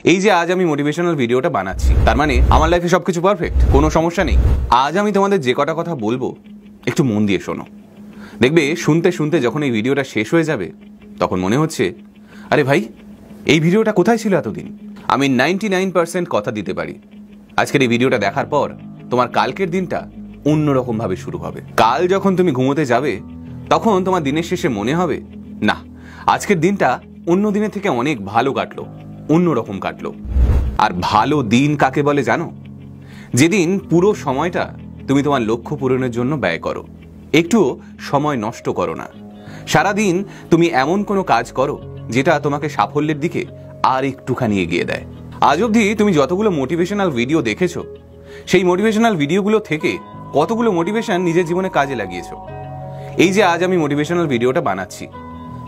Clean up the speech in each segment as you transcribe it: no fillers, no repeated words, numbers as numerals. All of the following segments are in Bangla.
এই যে আজ আমি মোটিভেশনাল ভিডিওটা বানাচ্ছি, তার মানে আমার লাইফে সবকিছু পারফেক্ট, কোনো সমস্যা নেই। আজ আমি তোমাদের যে কটা কথা বলবো একটু মন দিয়ে শোনো। দেখবে শুনতে শুনতে যখন এই ভিডিওটা শেষ হয়ে যাবে তখন মনে হচ্ছে, আরে ভাই, এই ভিডিওটা কোথায় ছিল এতদিন। আমি 99% কথা দিতে পারি, আজকের এই ভিডিওটা দেখার পর তোমার কালকের দিনটা অন্যরকম ভাবে শুরু হবে। কাল যখন তুমি ঘুমোতে যাবে তখন তোমার দিনের শেষে মনে হবে, না, আজকের দিনটা অন্য দিনের থেকে অনেক ভালো কাটলো, অন্যরকম কাটলো। আর ভালো দিন কাকে বলে জানো? যেদিন পুরো সময়টা তুমি তোমার লক্ষ্য পূরণের জন্য ব্যয় করো, একটুও সময় নষ্ট করো না। সারাদিন তুমি এমন কোনো কাজ করো যেটা তোমাকে সাফল্যের দিকে আর একটুখানি এগিয়ে দেয়। আজ অবধি তুমি যতগুলো মোটিভেশনাল ভিডিও দেখেছো, সেই মোটিভেশনাল ভিডিওগুলো থেকে কতগুলো মোটিভেশন নিজের জীবনে কাজে লাগিয়েছো? এই যে আজ আমি মোটিভেশনাল ভিডিওটা বানাচ্ছি,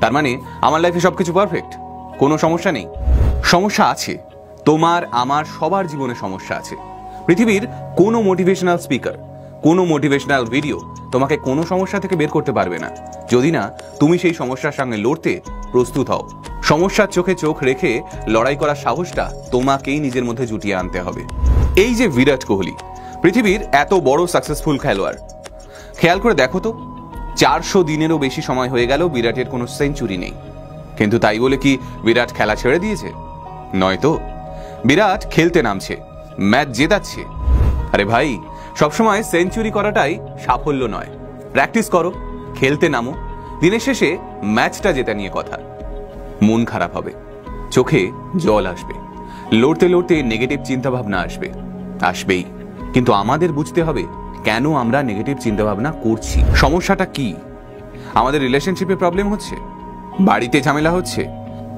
তার মানে আমার লাইফে সবকিছু পারফেক্ট, কোনো সমস্যা নেই? সমস্যা আছে, তোমার আমার সবার জীবনে সমস্যা আছে। পৃথিবীর কোনো মোটিভেশনাল স্পিকার, কোনো মোটিভেশনাল ভিডিও তোমাকে কোনো সমস্যা থেকে বের করতে পারবে না, যদি না তুমি সেই সমস্যার সঙ্গে লড়তে প্রস্তুত হও। সমস্যার চোখে চোখ রেখে লড়াই করার সাহসটা তোমাকেই নিজের মধ্যে জুটিয়ে আনতে হবে। এই যে বিরাট কোহলি, পৃথিবীর এত বড় সাকসেসফুল খেলোয়াড়, খেয়াল করে দেখো তো, 400 দিনেরও বেশি সময় হয়ে গেল বিরাটের কোনো সেঞ্চুরি নেই। কিন্তু তাই বলে কি বিরাট খেলা ছেড়ে দিয়েছে? নয়তো। বিরাট খেলতে নামছে, ম্যাচ জেতাচ্ছে। আরে ভাই, সবসময় সেঞ্চুরি করাটাই সাফল্য নয়। প্র্যাকটিস করো, খেলতে নামো, দিনের শেষে ম্যাচটা জেতা নিয়ে কথা। মন খারাপ হবে, চোখে জল আসবে, লড়তে লড়তে নেগেটিভ চিন্তাভাবনা আসবেই। কিন্তু আমাদের বুঝতে হবে কেন আমরা নেগেটিভ চিন্তাভাবনা করছি। সমস্যাটা কি? আমাদের রিলেশনশিপে প্রবলেম হচ্ছে, বাড়িতে ঝামেলা হচ্ছে,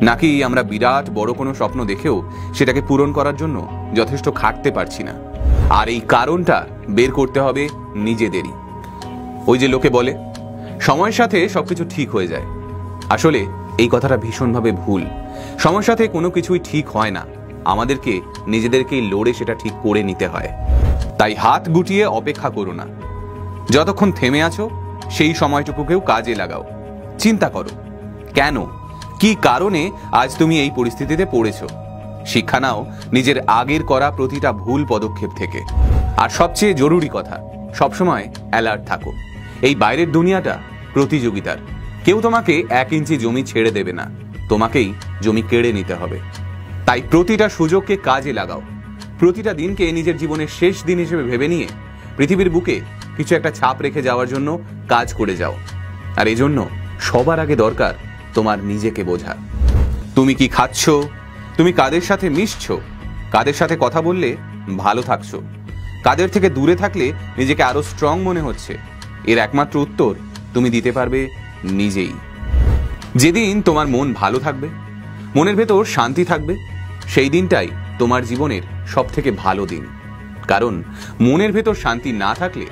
নাকি আমরা বিরাট বড় কোনো স্বপ্ন দেখেও সেটাকে পূরণ করার জন্য যথেষ্ট খাটতে পারছি না? আর এই কারণটা বের করতে হবে নিজেদেরই। ওই যে লোকে বলে সময়ের সাথে সবকিছু ঠিক হয়ে যায়, আসলে এই কথাটা ভীষণভাবে ভুল। সময়ের সাথে কোনো কিছুই ঠিক হয় না, আমাদেরকে নিজেদেরকেই লড়ে সেটা ঠিক করে নিতে হয়। তাই হাত গুটিয়ে অপেক্ষা করো না, যতক্ষণ থেমে আছো সেই সময়টুকুকেও কাজে লাগাও। চিন্তা করো, কেন, কি কারণে আজ তুমি এই পরিস্থিতিতে পড়েছো। শিক্ষা নাও নিজের আগের করা প্রতিটা ভুল পদক্ষেপ থেকে। আর সবচেয়ে জরুরি কথা, সবসময় অ্যালার্ট থাকো। এই বাইরের দুনিয়াটা প্রতিযোগিতার, কেউ তোমাকে 1 ইঞ্চি জমি ছেড়ে দেবে না, তোমাকেই জমি কেড়ে নিতে হবে। তাই প্রতিটা সুযোগকে কাজে লাগাও, প্রতিটা দিনকে নিজের জীবনের শেষ দিন হিসেবে ভেবে নিয়ে পৃথিবীর বুকে কিছু একটা ছাপ রেখে যাওয়ার জন্য কাজ করে যাও। আর এজন্য সবার আগে দরকার তোমার নিজেকে বোঝা। তুমি কি খাচ্ছ, তুমি কাদের সাথে মিশছো, কাদের সাথে কথা বললে ভালো থাকছো, কাদের থেকে দূরে থাকলে নিজেকে আরো স্ট্রং মনে হচ্ছে, এর একমাত্র উত্তর তুমি দিতে পারবে নিজেই। যেদিন তোমার মন ভালো থাকবে, মনের ভেতর শান্তি থাকবে, সেই দিনটাই তোমার জীবনের সব থেকে ভালো দিন। কারণ মনের ভেতর শান্তি না থাকলে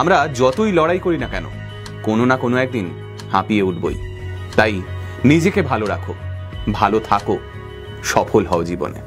আমরা যতই লড়াই করি না কেন, কোনো না কোনো একদিন হাঁপিয়ে উঠবই। তাই নিজেকে ভালো রাখো, ভালো থাকো, সফল হও জীবনে।